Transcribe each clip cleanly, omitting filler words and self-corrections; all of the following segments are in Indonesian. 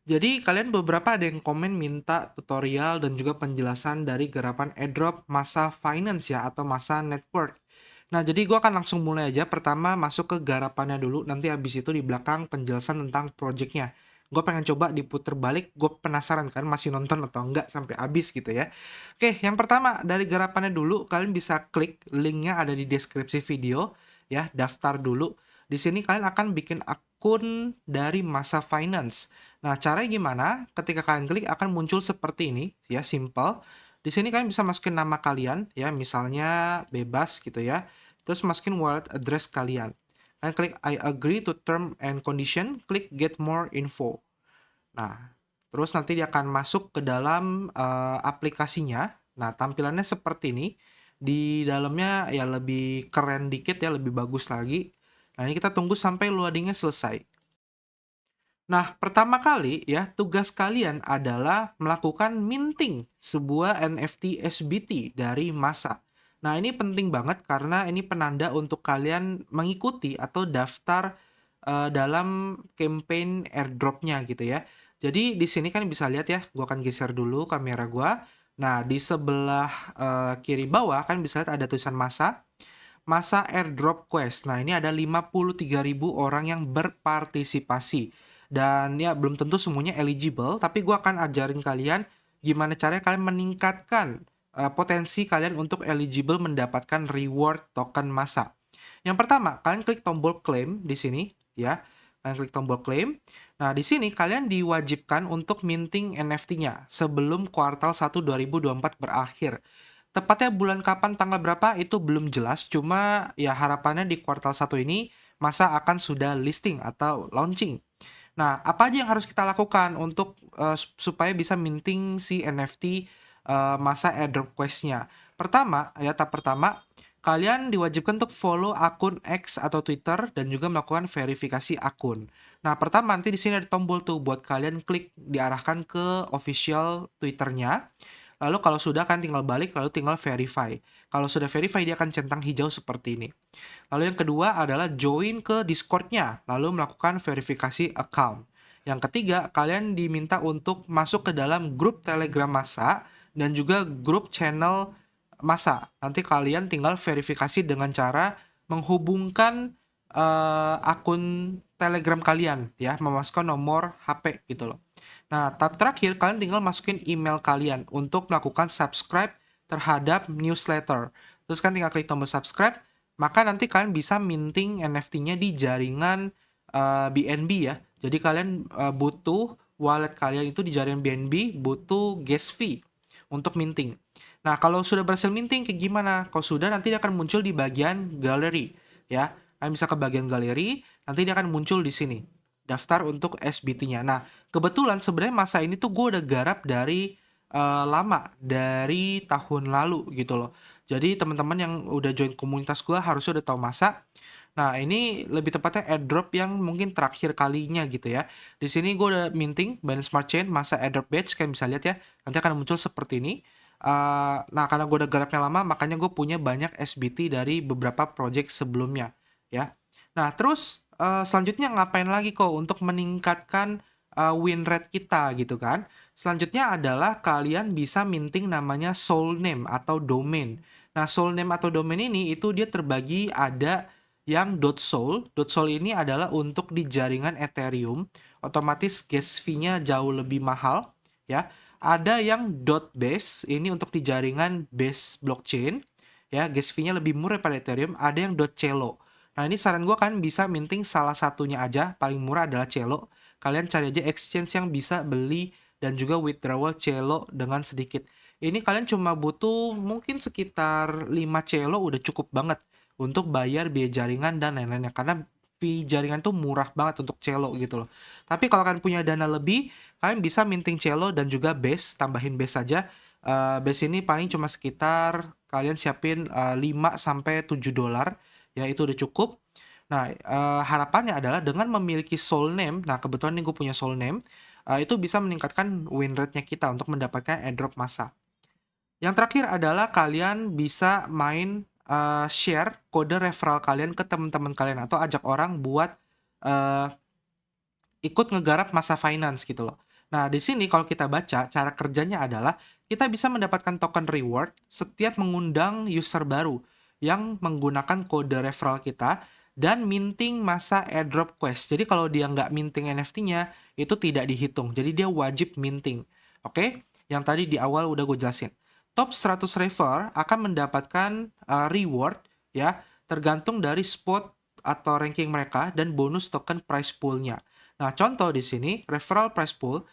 Jadi kalian beberapa ada yang komen minta tutorial dan juga penjelasan dari garapan airdrop masa finance ya atau masa network. Nah, jadi gua akan langsung mulai aja. Pertama masuk ke garapannya dulu, nanti habis itu di belakang penjelasan tentang projectnya. Gue pengen coba diputer balik, gue penasaran kan masih nonton atau enggak sampai habis gitu ya. Oke, yang pertama dari garapannya dulu, kalian bisa klik linknya ada di deskripsi video ya, daftar dulu. Di sini kalian akan bikin akun dari Masa Finance. Nah, caranya gimana? Ketika kalian klik akan muncul seperti ini, ya, simple. Di sini kalian bisa masukin nama kalian, ya, misalnya bebas gitu ya. Terus masukin wallet address kalian. Kalian klik I agree to term and condition, klik get more info. Nah, terus nanti dia akan masuk ke dalam aplikasinya. Nah, tampilannya seperti ini. Di dalamnya ya lebih keren dikit ya, lebih bagus lagi. Nah, ini kita tunggu sampai loadingnya selesai. Nah, pertama kali ya, tugas kalian adalah melakukan minting sebuah NFT SBT dari Masa. Nah, ini penting banget karena ini penanda untuk kalian mengikuti atau daftar dalam campaign airdropnya gitu ya. Jadi di sini kan bisa lihat ya, gua akan geser dulu kamera gua. Nah, di sebelah kiri bawah kan bisa lihat ada tulisan Masa. Masa airdrop quest. Nah, ini ada 53.000 orang yang berpartisipasi. Dan ya belum tentu semuanya eligible, tapi gue akan ajarin kalian gimana caranya kalian meningkatkan potensi kalian untuk eligible mendapatkan reward token masa. Yang pertama, kalian klik tombol claim di sini ya. Kalian klik tombol claim. Nah, di sini kalian diwajibkan untuk minting NFT-nya sebelum kuartal 1 2024 berakhir. Tepatnya bulan kapan, tanggal berapa itu belum jelas, cuma ya harapannya di kuartal 1 ini Masa akan sudah listing atau launching. Nah, apa aja yang harus kita lakukan untuk supaya bisa minting si NFT Masa airdrop quest-nya? Pertama, ya tahap pertama, kalian diwajibkan untuk follow akun X atau Twitter dan juga melakukan verifikasi akun. Nah, pertama nanti di sini ada tombol tuh buat kalian klik diarahkan ke official Twitternya. Lalu kalau sudah kan tinggal balik lalu tinggal verify. Kalau sudah verify dia akan centang hijau seperti ini. Lalu yang kedua adalah join ke Discord-nya, lalu melakukan verifikasi account. Yang ketiga, kalian diminta untuk masuk ke dalam grup Telegram Masa dan juga grup channel Masa. Nanti kalian tinggal verifikasi dengan cara menghubungkan akun Telegram kalian ya, memasukkan nomor HP gitu loh. Nah, tahap terakhir kalian tinggal masukin email kalian untuk melakukan subscribe terhadap newsletter. Terus kan tinggal klik tombol subscribe, maka nanti kalian bisa minting NFT-nya di jaringan BNB ya. Jadi kalian butuh wallet kalian itu di jaringan BNB butuh gas fee untuk minting. Nah, kalau sudah berhasil minting kayak gimana? Kalau sudah nanti dia akan muncul di bagian galeri ya. Kalian bisa ke bagian galeri, nanti dia akan muncul di sini. Daftar untuk SBT-nya. Nah, kebetulan sebenarnya masa ini tuh gue udah garap dari lama, dari tahun lalu gitu loh. Jadi teman-teman yang udah join komunitas gue harusnya udah tahu masa. Nah, ini lebih tepatnya airdrop yang mungkin terakhir kalinya gitu ya. Di sini gue udah minting Binance Smart Chain masa airdrop batch, kalian bisa lihat ya. Nanti akan muncul seperti ini. Nah, karena gue udah garapnya lama, makanya gue punya banyak SBT dari beberapa project sebelumnya ya. Nah, terus selanjutnya ngapain lagi kok untuk meningkatkan win rate kita gitu kan? Selanjutnya adalah kalian bisa minting namanya soul name atau domain. Nah, soul name atau domain ini itu dia terbagi ada yang .soul. .soul ini adalah untuk di jaringan Ethereum, otomatis gas fee-nya jauh lebih mahal ya. Ada yang .base, ini untuk di jaringan Base blockchain ya, gas fee-nya lebih murah pada Ethereum. Ada yang .celo. Nah, ini saran gue kan bisa minting salah satunya aja, paling murah adalah Celo. Kalian cari aja exchange yang bisa beli dan juga withdrawal Celo dengan sedikit. Ini kalian cuma butuh mungkin sekitar 5 Celo udah cukup banget untuk bayar biaya jaringan dan lain-lainnya. Karena fee jaringan tuh murah banget untuk Celo gitu loh. Tapi kalau kalian punya dana lebih, kalian bisa minting Celo dan juga base, tambahin base saja. Base ini paling cuma sekitar kalian siapin 5 sampai 7 dolar ya itu udah cukup. Nah, harapannya adalah dengan memiliki soul name, nah kebetulan nih gue punya soul name, itu bisa meningkatkan win rate-nya kita untuk mendapatkan airdrop massa. Yang terakhir adalah kalian bisa main share kode referral kalian ke teman-teman kalian atau ajak orang buat ikut ngegarap masa finance gitu loh. Nah, di sini kalau kita baca, cara kerjanya adalah kita bisa mendapatkan token reward setiap mengundang user baru yang menggunakan kode referral kita dan minting masa airdrop quest. Jadi kalau dia nggak minting NFT-nya, itu tidak dihitung. Jadi dia wajib minting. Oke? Yang tadi di awal udah gue jelasin. Top 100 refer akan mendapatkan reward ya, tergantung dari spot atau ranking mereka dan bonus token prize pool-nya. Nah, contoh di sini, referral prize pool,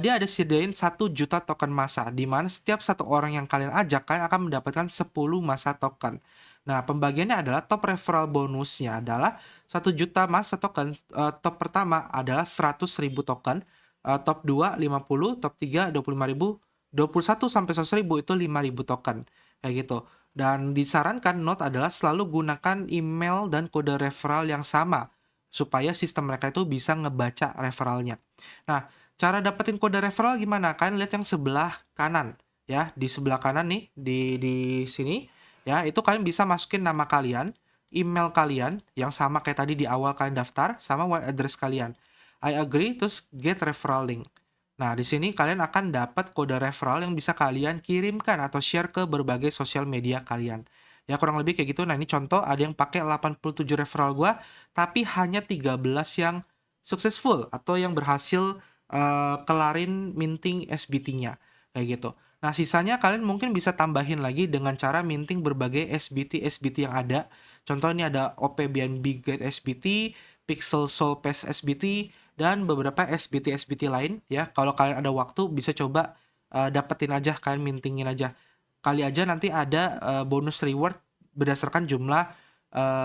dia ada sediain 1 juta token massa, di mana setiap satu orang yang kalian ajak, kalian akan mendapatkan 10 massa token. Nah, pembagiannya adalah top referral bonusnya adalah 1 juta massa token, top pertama adalah 100.000 token, top 2 50, top 3 25.000, 21 sampai 100.000 itu 5.000 token, kayak gitu. Dan disarankan note adalah selalu gunakan email dan kode referral yang sama supaya sistem mereka itu bisa ngebaca referralnya. Nah, cara dapetin kode referral gimana? Kalian lihat yang sebelah kanan ya, di sebelah kanan nih di sini ya, itu kalian bisa masukin nama kalian, email kalian yang sama kayak tadi di awal kalian daftar sama wallet address kalian. I agree terus get referral link. Nah, di sini kalian akan dapat kode referral yang bisa kalian kirimkan atau share ke berbagai sosial media kalian. Ya, kurang lebih kayak gitu. Nah, ini contoh ada yang pakai 87 referral gua, tapi hanya 13 yang successful atau yang berhasil kelarin minting SBT-nya. Kayak gitu. Nah, sisanya kalian mungkin bisa tambahin lagi dengan cara minting berbagai SBT-SBT yang ada. Contoh ini ada OPBNB Gate SBT, Pixel Soul Pass SBT, dan beberapa SBT-SBT lain ya. Kalau kalian ada waktu bisa coba dapetin aja, kalian mintingin aja. Kali aja nanti ada bonus reward berdasarkan jumlah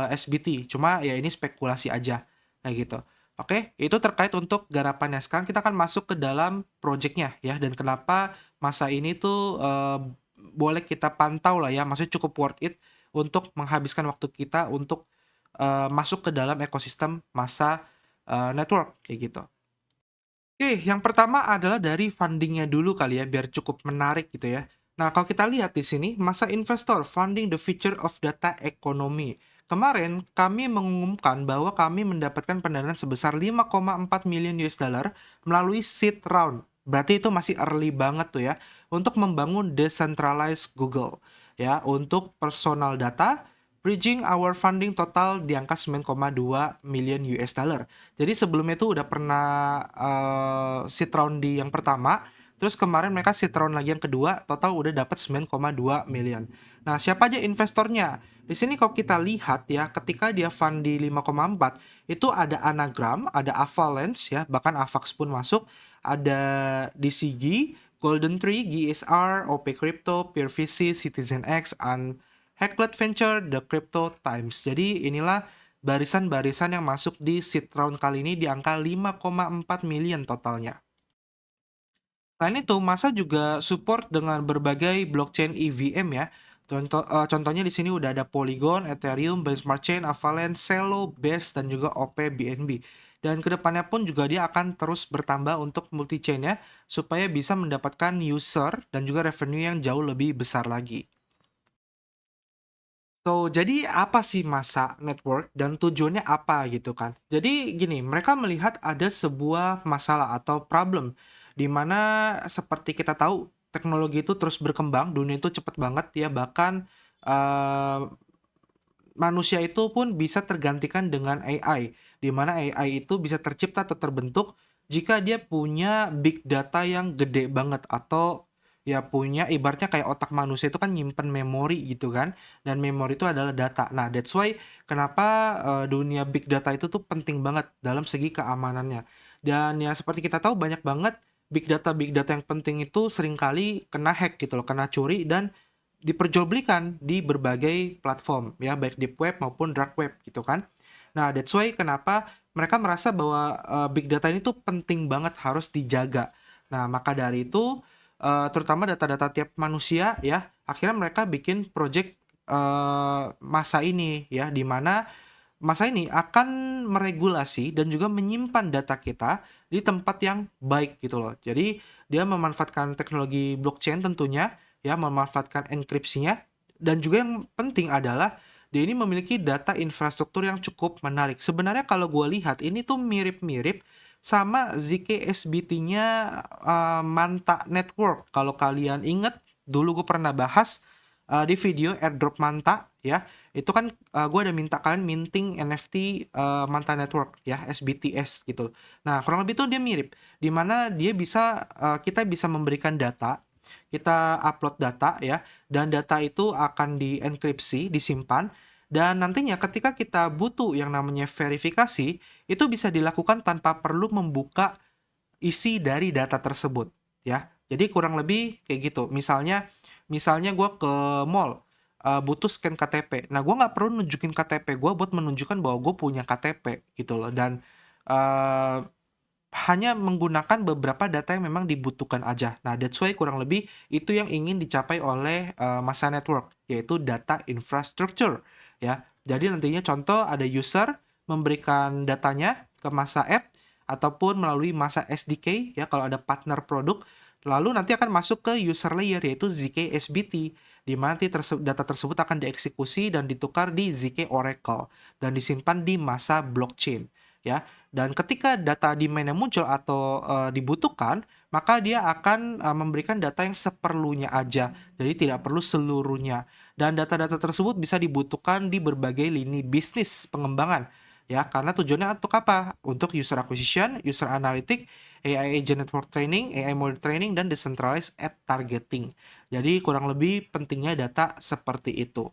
SBT. Cuma ya ini spekulasi aja kayak gitu. Oke, itu terkait untuk garapannya. Sekarang kita akan masuk ke dalam projectnya ya, dan kenapa masa ini tuh boleh kita pantau lah ya, maksudnya cukup worth it untuk menghabiskan waktu kita untuk masuk ke dalam ekosistem masa network kayak gitu. Oke, yang pertama adalah dari fundingnya dulu kali ya, biar cukup menarik gitu ya. Nah, kalau kita lihat di sini, masa investor funding the future of data economy. Kemarin, kami mengumumkan bahwa kami mendapatkan pendanaan sebesar 5,4 million US dollar melalui seed round. Berarti itu masih early banget tuh ya, untuk membangun decentralized Google. Ya, untuk personal data, bridging our funding total di angka 9,2 million US dollar. Jadi sebelumnya itu udah pernah seed round di yang pertama, terus kemarin mereka seed round lagi yang kedua, total udah dapat 9,2 million. Nah, siapa aja investornya? Di sini kalau kita lihat ya, ketika dia fund di 5,4, itu ada Anagram, ada Avalanche ya, bahkan Avax pun masuk, ada DCG, Golden Tree, GSR, OP Crypto, PeerVC, CitizenX, and Hacklet Venture, The Crypto Times. Jadi inilah barisan-barisan yang masuk di seed round kali ini di angka 5,4 million totalnya. Selain itu, Masa juga support dengan berbagai blockchain EVM ya. Contohnya di sini udah ada Polygon, Ethereum, Benchmark Chain, Avalanche, Celo, Base, dan juga OP BNB. Dan kedepannya pun juga dia akan terus bertambah untuk multi-chain ya, supaya bisa mendapatkan user dan juga revenue yang jauh lebih besar lagi. So, jadi apa sih Masa Network dan tujuannya apa gitu kan? Jadi gini, mereka melihat ada sebuah masalah atau problem di mana seperti kita tahu teknologi itu terus berkembang, dunia itu cepat banget ya, bahkan eh, manusia itu pun bisa tergantikan dengan AI, di mana AI itu bisa tercipta atau terbentuk jika dia punya big data yang gede banget atau ya punya ibaratnya kayak otak manusia itu kan nyimpen memori gitu kan, dan memori itu adalah data. Nah, that's why kenapa dunia big data itu tuh penting banget dalam segi keamanannya. Dan ya seperti kita tahu banyak banget big data yang penting itu seringkali kena hack gitu loh, kena curi dan diperjualbelikan di berbagai platform ya, baik deep web maupun dark web gitu kan. Nah, that's why kenapa mereka merasa bahwa big data ini tuh penting banget harus dijaga. Nah, maka dari itu terutama data-data tiap manusia ya, akhirnya mereka bikin project Masa ini ya, di mana Masa ini akan meregulasi dan juga menyimpan data kita di tempat yang baik gitu loh. Jadi dia memanfaatkan teknologi blockchain tentunya ya, memanfaatkan enkripsinya, dan juga yang penting adalah dia ini memiliki data infrastruktur yang cukup menarik. Sebenarnya kalau gue lihat ini tuh mirip-mirip sama ZK-SBT-nya Manta Network. Kalau kalian inget, dulu gue pernah bahas di video airdrop Manta ya. Itu kan gue ada minta kalian minting NFT Manta Network ya, SBTS gitu. Nah, kurang lebih tuh dia mirip, dimana dia bisa kita bisa memberikan data, kita upload data ya, dan data itu akan dienkripsi, disimpan, dan nantinya ketika kita butuh yang namanya verifikasi, itu bisa dilakukan tanpa perlu membuka isi dari data tersebut ya. Jadi kurang lebih kayak gitu. Misalnya gue ke mall, butuh scan KTP. Nah, gue nggak perlu nunjukin KTP gue buat menunjukkan bahwa gue punya KTP gitu loh. Dan uh, hanya menggunakan beberapa data yang memang dibutuhkan aja. Nah, that's why kurang lebih itu yang ingin dicapai oleh Masa Network, yaitu data infrastructure ya. Jadi nantinya contoh ada user memberikan datanya ke Masa App ataupun melalui Masa SDK ya kalau ada partner produk, lalu nanti akan masuk ke user layer yaitu ZK SBT, di mana nanti data tersebut akan dieksekusi dan ditukar di ZK Oracle dan disimpan di Masa blockchain ya. Dan ketika data demand-nya muncul atau dibutuhkan, maka dia akan memberikan data yang seperlunya aja. Jadi tidak perlu seluruhnya. Dan data-data tersebut bisa dibutuhkan di berbagai lini bisnis pengembangan. Ya, karena tujuannya untuk apa? Untuk user acquisition, user analytic, AI agent network training, AI model training, dan decentralized ad targeting. Jadi kurang lebih pentingnya data seperti itu.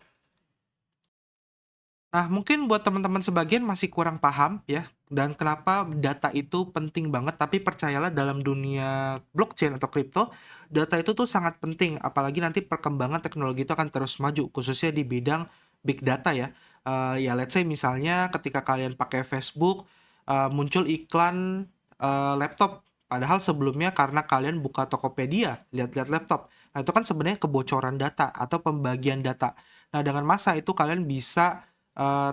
Nah, mungkin buat teman-teman sebagian masih kurang paham ya, dan kenapa data itu penting banget, tapi percayalah dalam dunia blockchain atau kripto, data itu tuh sangat penting, apalagi nanti perkembangan teknologi itu akan terus maju, khususnya di bidang big data ya. Ya, let's say misalnya ketika kalian pakai Facebook, muncul iklan laptop, padahal sebelumnya karena kalian buka Tokopedia, lihat-lihat laptop. Nah, itu kan sebenarnya kebocoran data atau pembagian data. Nah, dengan masa itu kalian bisa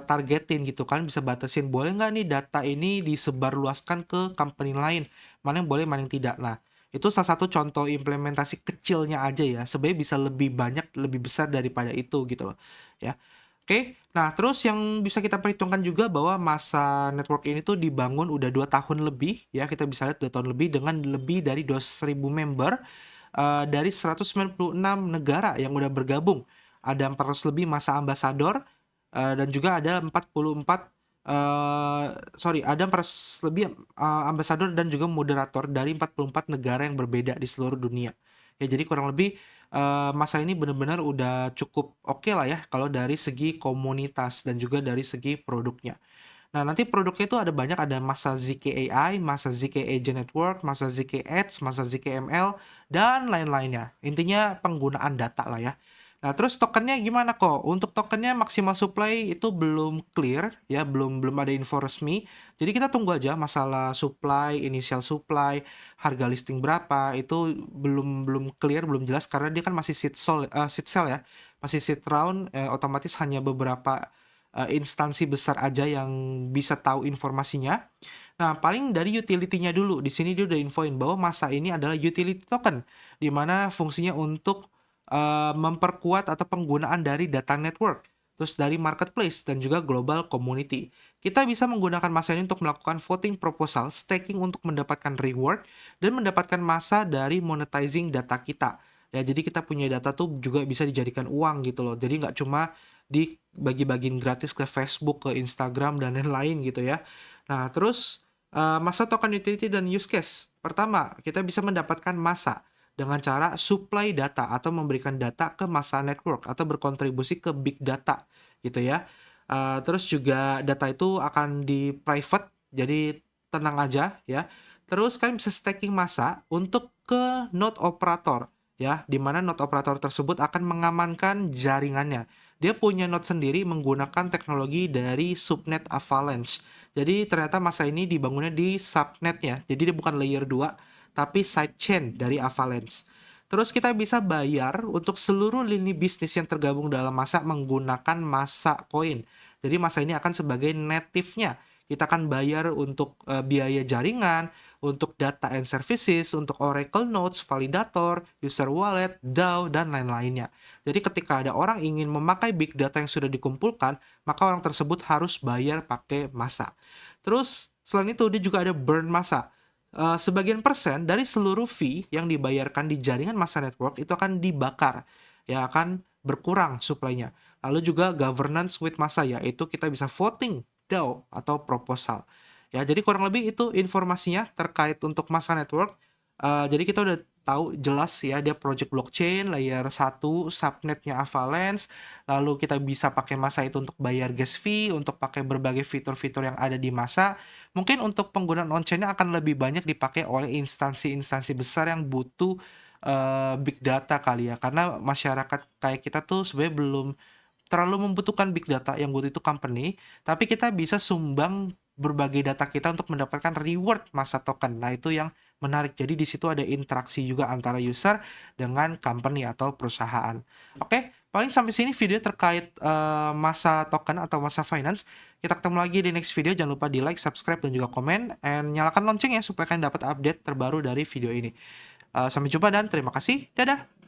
targetin gitu kan, bisa batasin, boleh nggak nih data ini disebarluaskan ke company lain, mana yang boleh, mana yang tidak. Nah, itu salah satu contoh implementasi kecilnya aja ya, sebenarnya bisa lebih banyak, lebih besar daripada itu gitu loh, ya. Oke, nah terus yang bisa kita perhitungkan juga bahwa masa network ini tuh dibangun udah 2 tahun lebih, ya, kita bisa lihat 2 tahun lebih dengan lebih dari 200.000 member, dari 196 negara yang udah bergabung. Ada 400 lebih masa ambasador, dan juga ada 44 ada 400 lebih ambasador dan juga moderator dari 44 negara yang berbeda di seluruh dunia. Ya, jadi kurang lebih masa ini benar-benar udah cukup oke lah ya kalau dari segi komunitas dan juga dari segi produknya. Nah, nanti produknya itu ada banyak, ada masa ZK AI, masa ZK Agent Network, masa ZK Ads, masa ZK ML, dan lain-lainnya. Intinya penggunaan data lah ya. Nah, terus tokennya gimana kok? Untuk tokennya maksimal supply itu belum clear ya, belum ada info resmi. Jadi kita tunggu aja masalah supply, initial supply, harga listing berapa itu belum clear, belum jelas karena dia kan masih seed sell ya. Masih seed round, otomatis hanya beberapa instansi besar aja yang bisa tahu informasinya. Nah, paling dari utility-nya dulu. Di sini dia udah infoin bahwa masa ini adalah utility token, di mana fungsinya untuk memperkuat atau penggunaan dari data network, terus dari marketplace dan juga global community. Kita bisa menggunakan masa ini untuk melakukan voting proposal, staking untuk mendapatkan reward, dan mendapatkan masa dari monetizing data kita. Ya, jadi kita punya data tuh juga bisa dijadikan uang gitu loh. Jadi nggak cuma dibagi-bagiin gratis ke Facebook, ke Instagram, dan lain-lain gitu ya. Nah, terus masa token utility dan use case. Pertama, kita bisa mendapatkan masa dengan cara supply data atau memberikan data ke masa network atau berkontribusi ke big data gitu ya. Terus juga data itu akan di private, jadi tenang aja ya. Terus kalian bisa staking masa untuk ke node operator ya, di mana node operator tersebut akan mengamankan jaringannya. Dia punya node sendiri menggunakan teknologi dari subnet Avalanche. Jadi ternyata masa ini dibangunnya di subnet ya. Jadi dia bukan layer 2 tapi sidechain dari Avalanche. Terus kita bisa bayar untuk seluruh lini bisnis yang tergabung dalam masa menggunakan masa koin. Jadi masa ini akan sebagai native-nya. Kita akan bayar untuk biaya jaringan, untuk data and services, untuk Oracle Nodes, validator, user wallet, DAO, dan lain-lainnya. Jadi ketika ada orang ingin memakai big data yang sudah dikumpulkan, maka orang tersebut harus bayar pakai masa. Terus Selain itu, dia juga ada burn massa. Sebagian persen dari seluruh fee yang dibayarkan di jaringan massa network itu akan dibakar, ya akan berkurang supply-nya. Lalu juga governance with massa, yaitu kita bisa voting DAO atau proposal. Ya, jadi kurang lebih itu informasinya terkait untuk massa network. Jadi kita udah tahu jelas ya dia project blockchain layer 1 subnetnya Avalanche, lalu kita bisa pakai massa itu untuk bayar gas fee, untuk pakai berbagai fitur-fitur yang ada di massa. Mungkin untuk penggunaan on-chain-nya akan lebih banyak dipakai oleh instansi-instansi besar yang butuh big data kali ya. Karena masyarakat kayak kita tuh sebenarnya belum terlalu membutuhkan big data, yang butuh itu company, tapi kita bisa sumbang berbagai data kita untuk mendapatkan reward masa token. Nah, itu yang menarik. Jadi di situ ada interaksi juga antara user dengan company atau perusahaan. Oke, paling sampai sini video terkait masa token atau masa finance. Kita ketemu lagi di next video. Jangan lupa di like, subscribe, dan juga komen. And nyalakan lonceng ya supaya kalian dapat update terbaru dari video ini. Sampai jumpa dan terima kasih. Dadah!